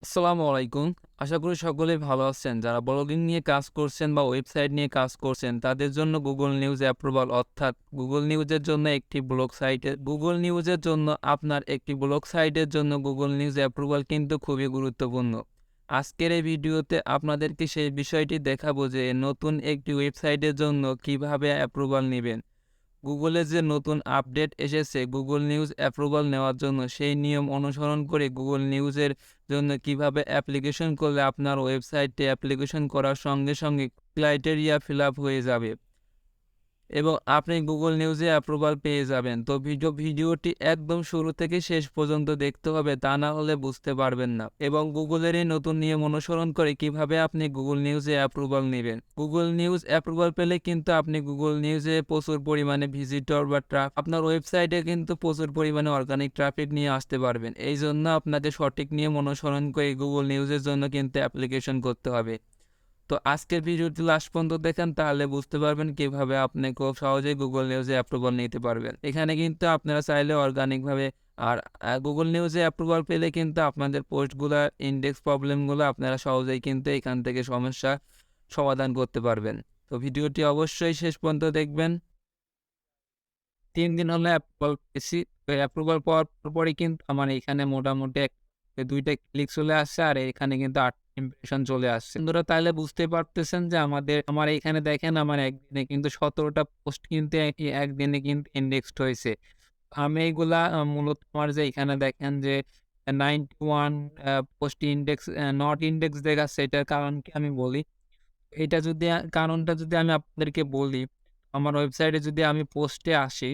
আসসালামু আলাইকুম। আশা করি সকলেই ভালো আছেন। যারা ব্লগিং নিয়ে কাজ করছেন বা ওয়েবসাইট নিয়ে কাজ করছেন, তাদের জন্য গুগল নিউজ অ্যাপ্রুভাল অর্থাৎ গুগল নিউজের জন্য একটি ব্লগ সাইটে গুগল নিউজের জন্য আপনার একটি ব্লগ সাইটের জন্য গুগল নিউজ অ্যাপ্রুভাল কিন্তু খুবই গুরুত্বপূর্ণ। আজকের এই ভিডিওতে আপনাদেরকে সেই বিষয়টি দেখাবো যে নতুন একটি ওয়েবসাইটের জন্য কিভাবে অ্যাপ্রুভাল নিবেন। গুগলের যে নতুন আপডেট এসেছে গুগল নিউজ অ্যাপ্রুভাল নেওয়ার জন্য, সেই নিয়ম অনুসরণ করে গুগল নিউজের জন্য কিভাবে অ্যাপ্লিকেশন করলে আপনার ওয়েবসাইটে অ্যাপ্লিকেশন করার সঙ্গে সঙ্গে ক্রাইটেরিয়া ফিল আপ হয়ে যাবে এবং আপনি গুগল নিউজে অ্যাপ্রুভাল পেয়ে যাবেন। তো ভিডিওটি একদম শুরু থেকে শেষ পর্যন্ত দেখতে হবে, তা না হলে বুঝতে পারবেন না। এবং গুগলের এই নতুন নিয়ম অনুসরণ করে কিভাবে আপনি গুগল নিউজে অ্যাপ্রুভাল নেবেন। গুগল নিউজ অ্যাপ্রুভাল পেলে কিন্তু আপনি গুগল নিউজে প্রচুর পরিমাণে ভিজিটর বা আপনার ওয়েবসাইটে কিন্তু প্রচুর পরিমাণে অর্গানিক ট্রাফিক নিয়ে আসতে পারবেন। এই জন্য আপনাদের সঠিক নিয়ম অনুসরণ করে গুগল নিউজের জন্য কিন্তু অ্যাপ্লিকেশন করতে হবে। তো আজকের ভিডিওটি লাস্ট পর্যন্ত দেখেন, তাহলে বুঝতে পারবেন কিভাবে আপনি খুব সহজেই গুগল নিউজে অ্যাপ্রুভাল নিতে পারবেন। এখানে কিন্তু আপনারা চাইলে অর্গানিকভাবে আর গুগল নিউজে অ্যাপ্রুভাল পেলে কিন্তু আপনাদের পোস্টগুলা ইন্ডেক্স প্রবলেমগুলো আপনারা সহজেই কিন্তু এখান থেকে সমস্যা সমাধান করতে পারবেন। তো ভিডিওটি অবশ্যই শেষ পর্যন্ত দেখবেন। ৩ দিন হলো অ্যাপ্রুভাল পেয়েছি। তো অ্যাপ্রুভাল পাওয়ার পরপরই কিন্তু আমার এখানে মোটামুটি ২ টা ক্লিক চলে আসছে আর এখানে কিন্তু ৮ ইমপ্রেশন চলে আসছে। বন্ধুরা তাহলে বুঝতে পারতেছেন যে আমার এখানে দেখেন আমার একদিনে কিন্তু ১৭ টা পোস্ট কিন্তু একদিনে কিন্তু ইন্ডেক্সড হয়েছে। আমি এইগুলা মূলত আমার যে এখানে দেখেন যে 91 পোস্ট ইন্ডেক্স নট ইন্ডেক্স দেখাচ্ছে, এটার কারণ কি আমি বলি। এটা যদি কারণটা যদি আমি আপনাদেরকে বলি, আমার ওয়েবসাইটে যদি আমি পোস্টে আসি,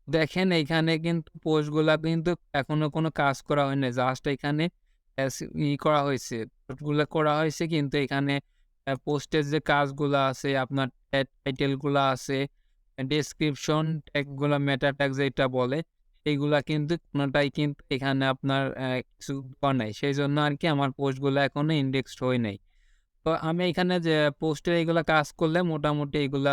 দেখেন এইখানে কিন্তু পোস্টগুলা কিন্তু এখনো কোনো কাজ করা হয় নাই। জাস্ট এখানে করা হয়েছে। পোস্টগুলা করা হয়েছে, কিন্তু এখানে পোস্টের যে কাজগুলা আছে, আপনার টাইটেল গুলা আছে, ডেসক্রিপশন ট্যাগ গুলা, মেটা ট্যাগ যেটা বলে, এইগুলা কিন্তু কোনটাই কিন্তু এখানে আপনার কিছু দেওয়া নাই। সেইজন্য আরকি আমার পোস্টগুলা এখনো ইন্ডেক্সড হয় নাই। তো আমি এখানে যে পোস্টে এগুলা কাজ করলে মোটামুটি এগুলা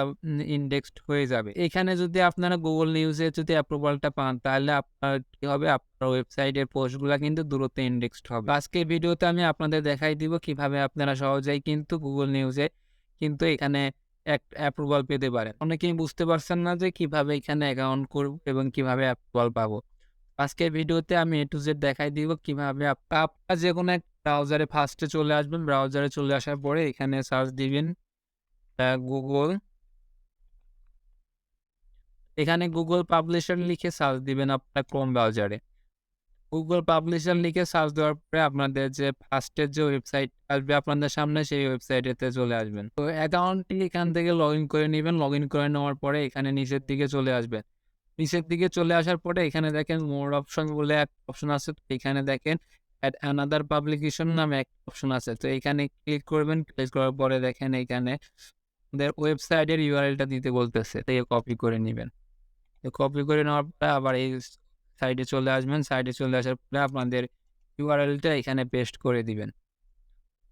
ইন্ডেক্সড হয়ে যাবে। এখানে যদি আপনারা গুগল নিউজে যদি অ্যাপ্রুভালটা পান, তাহলে আপনার কি হবে, আপনার ওয়েবসাইটের পোস্টগুলা কিন্তু দ্রুত ইন্ডেক্সড হবে। আজকের ভিডিওতে আমি আপনাদের দেখাই দিব কিভাবে আপনারা সহজেই কিন্তু গুগল নিউজে কিন্তু এখানে অ্যাপ্রুভাল পেতে পারেন। অনেকেই বুঝতে পারছেন না যে কিভাবে এখানে অ্যাকাউন্ট করব এবং কিভাবে অ্যাপ্রুভাল পাবো। আজকের ভিডিওতে আমি A to Z দেখাই দিব কিভাবে আপনারা যেকোনো এক ব্রাউজারে ফার্স্টে চলে আসবেন। ব্রাউজারে চলে আসার পরে এখানে সার্চ দিবেন গুগল। এখানে গুগল পাবলিশার লিখে সার্চ দিবেন আপনার ক্রোম ব্রাউজারে। গুগল পাবলিশার লিখে সার্চ দেওয়ার পরে আপনাদের যে ফার্স্টের যে ওয়েবসাইট আসবে আপনাদের সামনে, সেই ওয়েবসাইটেতে চলে আসবেন। তো অ্যাকাউন্টটি এখান থেকে লগইন করে নিবেন। লগইন করে নেওয়ার পরে এখানে নিচের দিকে চলে আসবেন। নিচের দিকে চলে আসার পরে এখানে দেখেন মোর অপশন বলে একটা অপশন আছে। তো এখানে দেখেন এড অ্যানাদার পাবলিকেশন নামে একটা অপশন আছে। তো এখানে ক্লিক করবেন। ক্লিক করার পরে দেখেন এখানে আমাদের ওয়েবসাইটের ইউআরএলটা দিতে বলতেছে। তো কপি করে নিবেন। তো কপি করে নেওয়ার পরে আবার এই সাইডে চলে আসবেন। সাইডে চলে আসার পরে আপনাদের ইউআরএলটা এখানে পেস্ট করে দিবেন।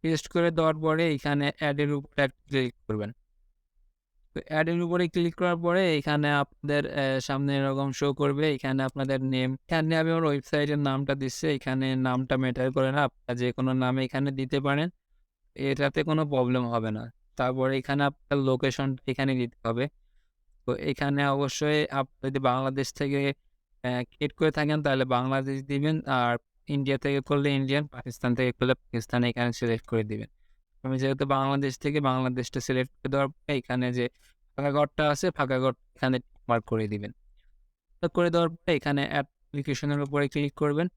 পেস্ট করে দেওয়ার পরে এখানে এড এর উপরে একটা ক্লিক করবেন। তো এড এর উপরে ক্লিক করার পরে এখানে আপনাদের সামনে এরকম শো করবে। এখানে আপনাদের নেম, এখানে আমি আমার ওয়েবসাইটের নামটা দিচ্ছি। এখানে নামটা ম্যাটার করে না। আপনারা যেকোনো নাম এখানে দিতে পারেন। এটাতে কোনো প্রবলেম হবে না। তারপরে এখানে আপনার লোকেশনটা এখানে দিতে হবে। তো এখানে অবশ্যই আপনি যদি বাংলাদেশ থেকে ক্রিয়েট করে থাকেন তাহলে বাংলাদেশ দিবেন। আর ইন্ডিয়া থেকে করলে ইন্ডিয়ান, পাকিস্তান থেকে করলে পাকিস্তান এখানে সিলেক্ট করে দিবেন। আমি যেহেতু বাংলাদেশ থেকে বাংলাদেশটা সিলেক্ট করে দেওয়ার পরে এখানে যে ফাঁকা ঘরটা আছে, ফাঁকা ঘরটা এখানে মার্ক করে দিবেন। তো করে দেওয়ার পরে এখানে অ্যাপ্লিকেশনের উপরে ক্লিক করবেন।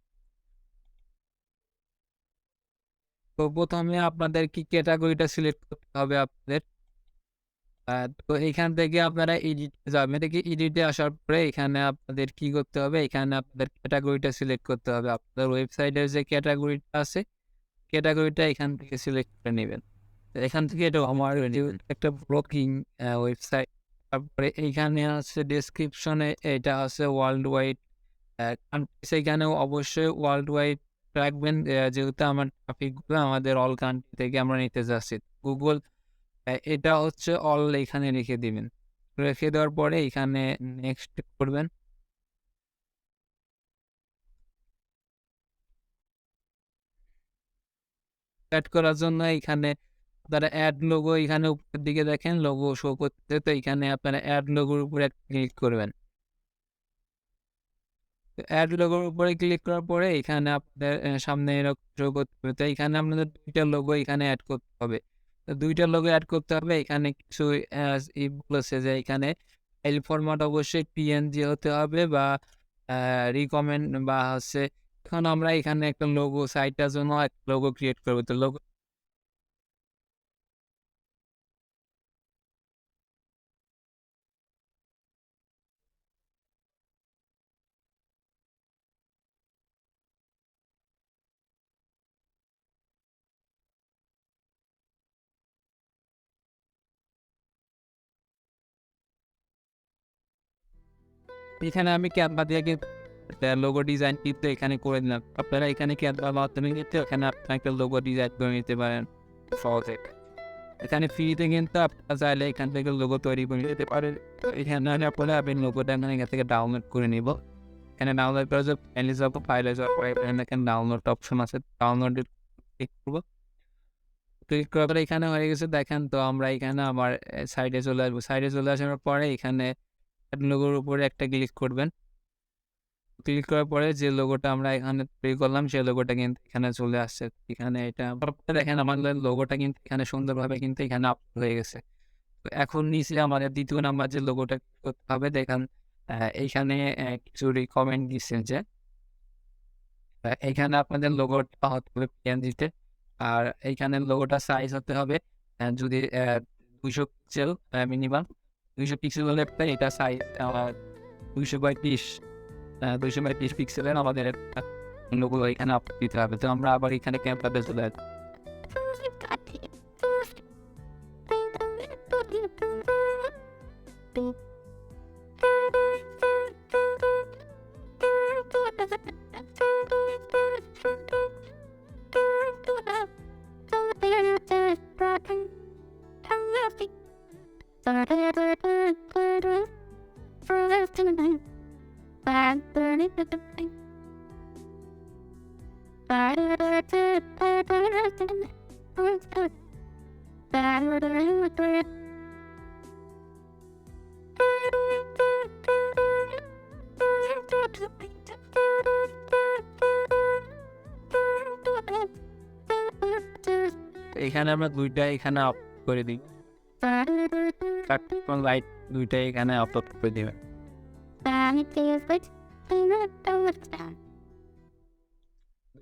তো ১ম এ আপনাদের কি ক্যাটেগরিটা সিলেক্ট করতে হবে আপনাদের। তো এইখান থেকে আপনারা এডিটে যাবেন। এডিটে আসার পরে এখানে আপনাদের কি করতে হবে, এখানে আপনাদের ক্যাটেগরিটা সিলেক্ট করতে হবে। আপনাদের ওয়েবসাইটের যে ক্যাটেগরিটা আছে, ক্যাটেগরিটা এখান থেকে সিলেক্ট করে নিবেন। তো এখান থেকে এটা আমার একটা ব্লগিং ওয়েবসাইট। তারপরে এইখানে আছে ডেসক্রিপশনে এটা আছে ওয়ার্লড ওয়াইড কান্ট্রি, সেখানেও অবশ্যই ওয়ার্লড ওয়াইড রাখবেন। যেহেতু আমার টপিকগুলো আমাদের অল কান্ট্রি থেকে আমরা নিতে যাচ্ছি। গুগল এটা হচ্ছে অল এখানে রেখে দিবেন। রেখে দেওয়ার পরে এখানে নেক্সট করবেন। অ্যাড করার জন্য এখানে আপনারা অ্যাড লোগো এখানে উপরের দিকে দেখেন লোগো শো করতেছে। তো এখানে আপনারা অ্যাড লোগোর উপরে ক্লিক করবেন। তো অ্যাড লোগোর উপরে ক্লিক করার পরে এখানে আপনাদের সামনে এরকম শো করতে হবে। তো এখানে আপনাদের ২ টা লোগো এখানে অ্যাড করতে হবে। তো ২ টা লোগো অ্যাড করতে হবে। এখানে কিছু বলেছে যে এখানে ফাইল ফরম্যাট অবশ্যই PNG হতে হবে বা রিকমেন্ড বা হচ্ছে এখন আমরা এখানে একটা লোগো সাইটটার জন্য একটা লোগো ক্রিয়েট করব। তো লোগো এখানে আমি ক্যানভা দিয়ে কিন্তু লোগো ডিজাইন কিন্তু এখানে করে দিলাম। আপনারা এখানে ক্যানভার মাধ্যমে কিন্তু এখানে আপনারা একটা লোগো ডিজাইন করে নিতে পারেন সহজে। এখানে ফ্রিতে কিন্তু আপনারা চাইলে এখান থেকে লোগো তৈরি করে নিতে পারেন। তো এখানে আমি লোগোটা এখান থেকে ডাউনলোড করে নিব। এখানে ডাউনলোড করার জন্য ফাইলে যাওয়ার পরে এখানে ডাউনলোড অপশন আছে। ডাউনলোডে ক্লিক করব। ক্লিক করার পরে এখানে হয়ে গেছে দেখেন। তো আমরা এখানে আমার সাইডে চলে আসবো। সাইডে চলে আসার পরে এখানে লোগোর উপরে একটা ক্লিক করবেন। ক্লিক করার পরে যে লোগোটা আমরা এখানে তৈরি করলাম সেই লোগোটা কিন্তু এখানে চলে আসছে। এখানে এটা দেখেন আমাদের লোগোটা কিন্তু এখানে সুন্দরভাবে কিন্তু এখানে আপলোড হয়ে গেছে। তো এখন নিচে আমাদের ২য় নাম্বার যে লোগোটা করতে হবে দেখেন এইখানে কিছু রিকমেন্ড দিচ্ছে যে এইখানে আপনাদের লোগোটা হতে হবে PNG তে। আর এইখানে লোগোটা সাইজ হতে হবে যদি ২০০ পিক্সেল মিনিমাম ২০০ পিক্সেল হলে এটা সাইজ ২২০ পিক্সেলের আমাদের একটা লোগো এখানে আপলোড দিতে হবে। তো আমরা আবার এখানে ক্যানভাতে চলে আসবো। এখানে আমরা ২টা এখানে আপলোড করে দিই। লাইট ২টা এখানে আপলোড করে দিবেন।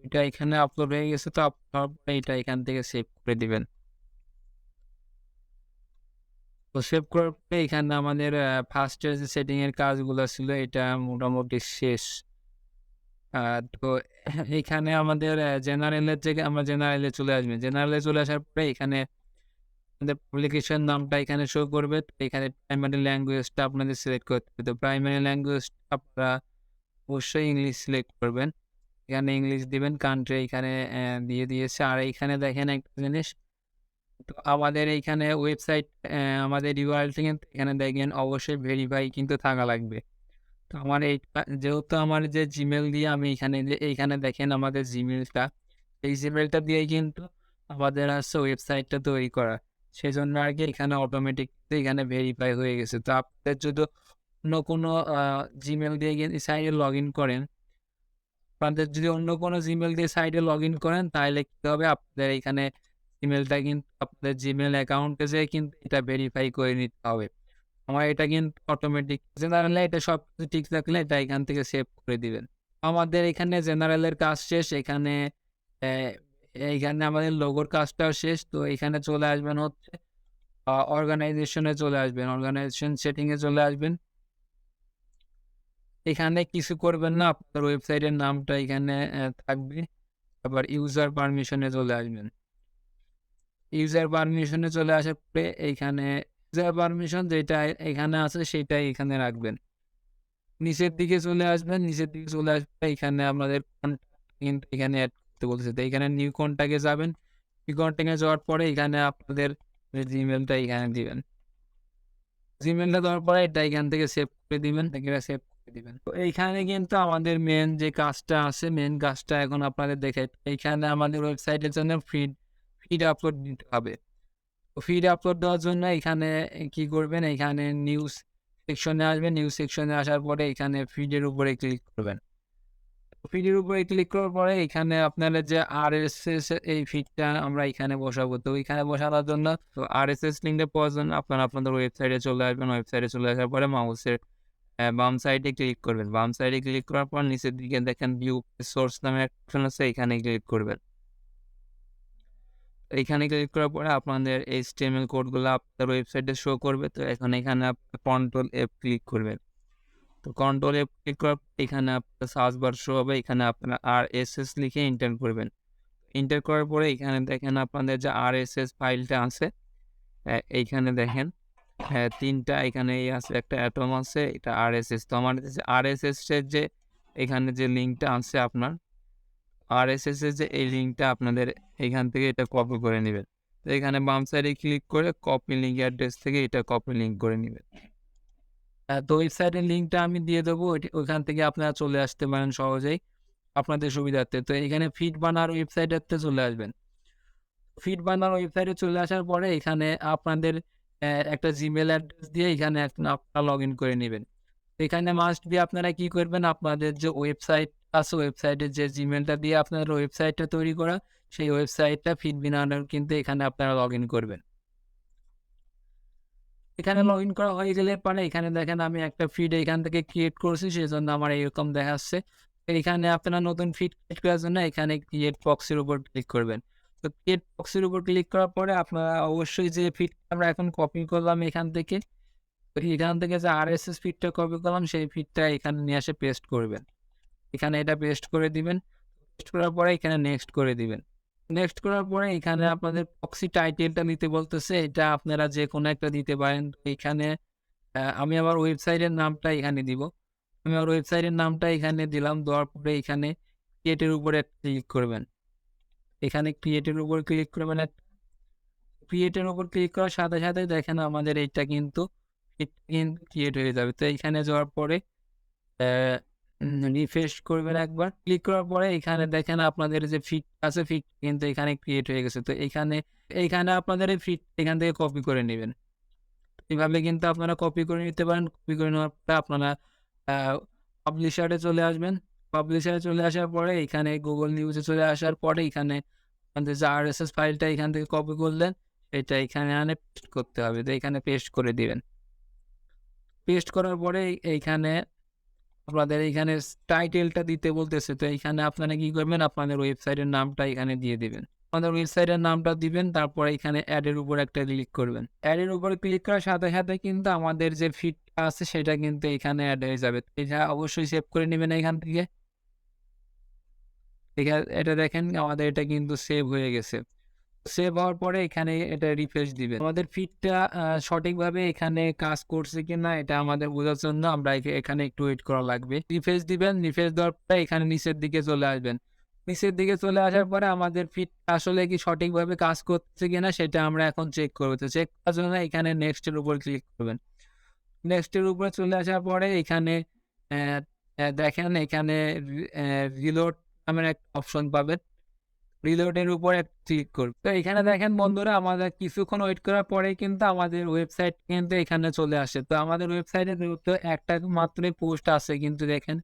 এটা এখানে আপলোড হয়ে গেছে। তো আপনার এটা এখান থেকে সেভ করে দিবেন। তো সেভ করার পরে এখানে আমাদের ফার্স্টের যে সেটিং এর কাজগুলো ছিল এটা মোটামুটি শেষ। তো এখানে আমাদের জেনারেলের থেকে আমরা জেনারেলে চলে আসবে। জেনারেলে চলে আসার পরে এখানে আমাদের পাবলিকেশন নামটা এখানে শো করবে। তো এখানে প্রাইমারি ল্যাঙ্গুয়েজটা আপনাদের সিলেক্ট করতে হবে। তো প্রাইমারি ল্যাঙ্গুয়েজটা আপনারা অবশ্যই ইংলিশ সিলেক্ট করবেন। এখানে ইংলিশ দিবেন। কান্ট্রি এখানে দিয়ে দিয়েছে। আর এইখানে দেখেন একটা জিনিস, তো আমাদের এইখানে ওয়েবসাইট আমাদের URL কিন্তু এখানে দেখেন অবশ্যই ভেরিফাই কিন্তু থাকা লাগবে। তো আমার এইটা যেহেতু আমার যে জিমেল দিয়ে আমি এইখানে দেখেন আমাদের জিমেলটা, এই জিমেলটা দিয়েই কিন্তু আমাদের হচ্ছে ওয়েবসাইটটা তৈরি করা। সেজন্য আর কি এখানে অটোমেটিক এখানে ভেরিফাই হয়ে গেছে। তো আপনাদের যদি অন্য কোনো জিমেল দিয়ে সাইটে লগ ইন করেন, আপনাদের যদি অন্য কোনো জিমেল দিয়ে সাইটে লগ ইন করেন তাহলে কী হবে, আপনাদের এখানে ইমেলটা কিন্তু আপনাদের জিমেল অ্যাকাউন্টে যেয়ে কিন্তু এটা ভেরিফাই করে নিতে হবে। আমার এটা কিন্তু অটোমেটিক জেনারেলে এটা সব কিছু ঠিক থাকলে এটা এখান থেকে সেভ করে দিবেন। আমাদের এখানে জেনারেলের কাজ শেষ। এইখানে আমাদের লোগোর কাজটাও শেষ। তো এখানে চলে আসবেন হচ্ছে অর্গানাইজেশনে চলে আসবেন। অর্গানাইজেশন সেটিংয়ে চলে আসবেন। এখানে কিছু করবেন না, আপনার ওয়েবসাইটের নামটা এখানে থাকবে। আবার ইউজার পারমিশনে চলে আসবেন। ইউজার পারমিশনে চলে আসার পরে এইখানে ইউজার পারমিশন যেটা এখানে আছে সেটাই এখানে রাখবেন। নিচের দিকে চলে আসবেন। নিচের দিকে চলে আসবে এখানে আমাদের কন্ট্যাক্ট কিন্তু এখানে অ্যাড করতে বলছে। তো এখানে নিউ কন্ট্যাক্টে যাবেন। নিউ কন্ট্যাক্টে যাওয়ার পরে এখানে আপনাদের জিমেলটা এখানে দিবেন। জিমেলটা দেওয়ার পরে এটা এখান থেকে সেভ করে দিবেন। এটা সেভ করে দিবেন। তো এইখানে কিন্তু আমাদের মেন যে কাজটা আছে, মেন কাজটা এখন আপনাদের দেখাই। এইখানে আমাদের ওয়েবসাইটের জন্য ফিড ফিড আপলোড দিতে হবে। তো ফিড আপলোড দেওয়ার জন্য এখানে কি করবেন, এখানে নিউজ সেকশনে আসবেন। নিউজ সেকশনে আসার পরে এখানে ফিডের উপরে ক্লিক করবেন। ফিডের উপরে ক্লিক করার পরে এখানে আপনারা যে আরএসএস এই ফিডটা আমরা এখানে বসাবো। তো এখানে বসানোর জন্য তো আরএসএস লিঙ্কের প্রয়োজন আপনারা আপনাদের ওয়েবসাইটে চলে আসবেন। ওয়েবসাইটে চলে আসার পরে মাউসের বাম সাইডে ক্লিক করবেন। বাম সাইডে ক্লিক করার পর নিচের দিকে দেখেন ভিউ সোর্স নামে একটা অপশন আছে, এখানে ক্লিক করবেন। এইখানে ক্লিক করার পরে আপনাদের HTML কোডগুলো আপনাদের ওয়েবসাইটে শো করবে। তো এখানে আপনি কন্ট্রোল F ক্লিক করবেন। তো কন্ট্রোল F ক্লিক করার পর এখানে আপনার সার্চ বার শো হবে। এখানে আপনারা RSS লিখে এন্টার করবেন। এন্টার করার পরে এখানে দেখেন আপনাদের যে RSS ফাইলটা আছে, এইখানে দেখেন ৩টা এখানে আছে, একটা অ্যাটম আছে, এটা RSS। তো আমার যে RSS এর যে এখানে যে লিঙ্কটা আছে আপনার RSS এর যে এই লিঙ্কটা আপনাদের এখান থেকে এটা কপি করে নেবেন। তো এখানে বাম সাইডে ক্লিক করে কপি লিঙ্ক অ্যাড্রেস থেকে এটা কপি লিঙ্ক করে নেবেন। তো ওয়েবসাইটের লিঙ্কটা আমি দিয়ে দেবো, ওইখান থেকে আপনারা চলে আসতে পারেন সহজেই আপনাদের সুবিধার্থে। তো এখানে ফিড বানার ওয়েবসাইটেতে চলে আসবেন। ফিড বানার ওয়েবসাইটে চলে আসার পরে এখানে আপনাদের একটা জিমেল অ্যাড্রেস দিয়ে এখানে আপনারা লগ ইন করে নেবেন। এখানে মাস্ট বি আপনারা কি করবেন, আপনাদের যে ওয়েবসাইট আছে ওয়েবসাইটের যে জিমেলটা দিয়ে আপনার ওয়েবসাইটটা তৈরি করা, সেই ওয়েবসাইটটা ফিড বানানোর কিন্তু এখানে আপনারা লগ ইন করবেন। এখানে লগ ইন করা হয়ে গেলে পরে এখানে দেখেন আমি একটা ফিড এখান থেকে ক্রিয়েট করছি, সেজন্য আমার এরকম দেখাচ্ছে। এখানে আপনারা নতুন ফিড ক্রিয়েট করার জন্য এখানে ক্রিয়েট বক্সের উপর ক্লিক করবেন। তো ক্রিয়েট বক্সের উপর ক্লিক করার পরে আপনারা অবশ্যই যে ফিডটা আমরা এখন কপি করলাম এখান থেকে, তো এখান থেকে যে RSS ফিডটা কপি করলাম সেই ফিডটা এখানে নিয়ে এসে পেস্ট করবেন। এখানে এটা পেস্ট করে দিবেন। পেস্ট করার পরে এখানে নেক্সট করে দিবেন। নেক্সট করার পরে এখানে আপনাদের প্রক্সি টাইটেলটা নিতে বলতেছে, এটা আপনারা যে কোনো একটা দিতে পারেন। তো এখানে আমি আমার ওয়েবসাইটের নামটা এখানে দিব। আমি আমার ওয়েবসাইটের নামটা এখানে দিলাম। দেওয়ার পরে এখানে ক্রিয়েটের উপরে ক্লিক করবেন। এখানে ক্রিয়েটের উপর ক্লিক করবেন। ক্রিয়েটের উপর ক্লিক করার সাথে সাথে দেখেন আমাদের এইটা কিন্তু ক্রিয়েট হয়ে যাবে। তো এখানে যাওয়ার পরে রিফ্রেশ করবেন একবার। ক্লিক করার পরে এখানে দেখেন আপনাদের যে ফিড আছে, ফিড কিন্তু এখানে ক্রিয়েট হয়ে গেছে। তো এইখানে আপনাদের এই ফিড এখান থেকে কপি করে নেবেন। এভাবে কিন্তু আপনারা কপি করে নিতে পারেন। কপি করে নেওয়ার পরে আপনারা পাবলিশারে চলে আসবেন। পাবলিশারে চলে আসার পরে এখানে গুগল নিউজে চলে আসার পরে এখানে আপনাদের যে RSS ফাইলটা এখান থেকে কপি করলেন, এটা এখানে আনে পেস্ট করতে হবে। তো এখানে পেস্ট করে দিবেন। পেস্ট করার পরে এইখানে আপনাদের এইখানে টাইটেলটা দিতে বলতেছে। তো এইখানে আপনারা কি করবেন, আপনাদের ওয়েবসাইটের নামটা এখানে দিয়ে দিবেন। আপনাদের ওয়েবসাইটের নামটা দিবেন, তারপরে এখানে অ্যাডের উপর একটা ক্লিক করবেন। অ্যাডের উপরে ক্লিক করার সাথে সাথে কিন্তু আমাদের যে ফিডটা আছে সেটা কিন্তু এখানে অ্যাড হয়ে যাবে। এটা অবশ্যই সেভ করে নেবেন এখান থেকে। এটা দেখেন আমাদের এটা কিন্তু সেভ হয়ে গেছে। সেভ হওয়ার পরে এখানে এটা রিফ্রেশ দিবেন। আমাদের ফিডটা সঠিকভাবে এখানে কাজ করছে কিনা এটা আমাদের বোঝার জন্য আমরা এখানে একটু ওয়েট করা লাগবে। রিফ্রেশ দিবেন। রিফ্রেশ দেওয়ার পরে এখানে নিচের দিকে চলে আসবেন। নিচের দিকে চলে আসার পরে আমাদের ফিড আসলে কি সঠিকভাবে কাজ করছে কিনা সেটা আমরা এখন চেক করব। তো চেক করার জন্য এখানে নেক্সট এর উপর ক্লিক করবেন। নেক্সট এর উপরে চলে আসার পরে এখানে দেখেন এখানে রিলোড নামের একটা অপশন পাবেন। রিলোডের উপরে ক্লিক করব। তো এখানে দেখেন বন্ধুরা আমাদের কিছুক্ষণ ওয়েট করার পরে কিন্তু আমাদের ওয়েবসাইট কিন্তু এখানে চলে আসে। তো আমাদের ওয়েবসাইটে তো একটা মাত্রই পোস্ট আছে, কিন্তু দেখেন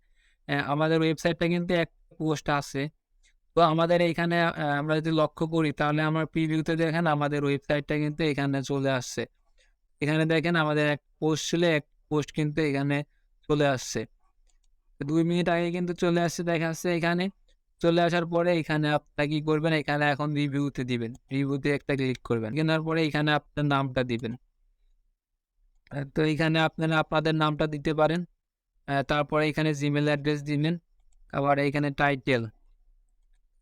আমাদের ওয়েবসাইটটা কিন্তু একটা পোস্ট আছে। তো আমাদের এইখানে আমরা যদি লক্ষ্য করি তাহলে আমার প্রিভিউতে দেখেন আমাদের ওয়েবসাইটটা কিন্তু এখানে চলে আসছে। এখানে দেখেন আমাদের এক পোস্ট ছিল, এক পোস্ট কিন্তু এখানে চলে আসছে। 2 মিনিট আগে কিন্তু চলে আসছে, দেখা যাচ্ছে এখানে। চলে আসার পরে এখানে আপনারা কি করবেন, এখানে এখন রিভিউতে দিবেন। রিভিউতে একটা ক্লিক করবেন। কেনার পরে এখানে আপনার নামটা দিবেন। তো এখানে আপনারা আপনাদের নামটা দিতে পারেন। তারপরে এখানে জিমেল অ্যাড্রেস দিবেন। আবার এখানে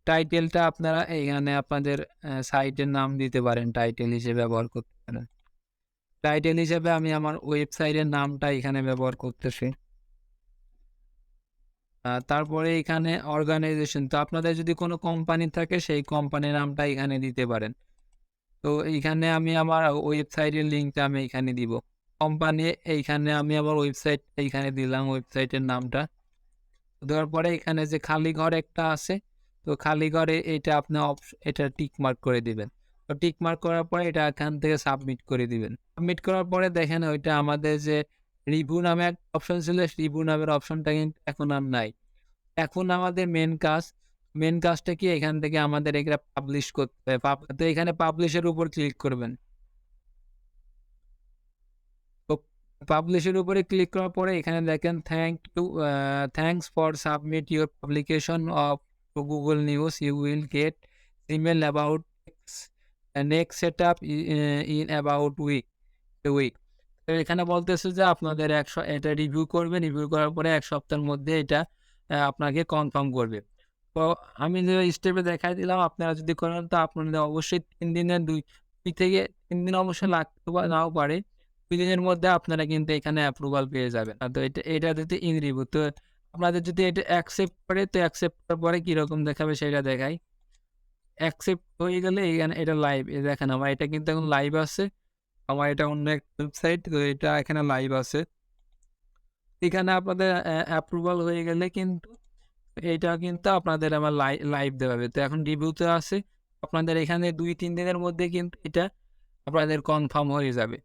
টাইটেলটা আপনারা এখানে আপনাদের সাইটের নাম দিতে পারেন, টাইটেল হিসেবে ব্যবহার করতে পারেন। টাইটেল হিসেবে আমি আমার ওয়েবসাইটের নামটা এখানে ব্যবহার করতেছি। তারপরে এখানে অর্গানাইজেশন, তো আপনাদের যদি কোনো কোম্পানি থাকে সেই কোম্পানির নামটা এখানে দিতে পারেন। তো এইখানে আমি আমার ওয়েবসাইটের লিঙ্কটা আমি এখানে দিব। কোম্পানি এইখানে আমি আমার ওয়েবসাইট এইখানে দিলাম, ওয়েবসাইটের নামটা দেওয়ার পরে এখানে যে খালি ঘর একটা আছে, তো খালি ঘরে এটা আপনি এটা টিক মার্ক করে দিবেন। তো টিক মার্ক করার পরে এটা এখান থেকে সাবমিট করে দিবেন। সাবমিট করার পরে দেখেন ওইটা আমাদের যে রিভিউ নামে একটা অপশন ছিল, রিভিউ নামের অপশনটা কিন্তু এখন আর নাই। এখন আমাদের মেন কাজটা কি, এখান থেকে আমাদের এটা পাবলিশ করতে হবে। তো এখানে পাবলিশের উপর ক্লিক করবেন। তো পাবলিশের উপরে ক্লিক করার পরে এখানে দেখেন thanks for submit your publication of Google News, you will get email about next setup in about week. তো এখানে বলতেছে যে আপনাদের এটা রিভিউ করবে, রিভিউ করার পরে ১ সপ্তাহের মধ্যে এটা আপনাকে কনফার্ম করবে। তো আমি যে স্টেপে দেখাই দিলাম, আপনারা যদি করেন তো আপনাদের অবশ্যই ৩ দিনের ২ থেকে ৩ দিন অবশ্য লাগতে নাও পারে। ২ দিনের মধ্যে আপনারা কিন্তু এখানে অ্যাপ্রুভাল পেয়ে যাবেন। তো এটা দিতে ইন রিভিউ। তো আপনাদের যদি এটা অ্যাকসেপ্ট করে, তো অ্যাকসেপ্ট করার পরে কিরকম দেখাবে সেটা দেখাই। অ্যাকসেপ্ট হয়ে গেলে এখানে এটা লাইভ, দেখেন আমার এটা কিন্তু এখন লাইভ আছে। আমার এটা অন্য একটা ওয়েবসাইট, তো এটা এখানে লাইভ আছে। এখানে আপনাদের অ্যাপ্রুভাল হয়ে গেলে কিন্তু এইটা কিন্তু আপনাদের আমার লাইভ দেখাবে। তো এখন রিভিউতে আছে, আপনাদের এখানে ২-৩ দিনের মধ্যে কিন্তু এটা আপনাদের কনফার্ম হয়ে যাবে।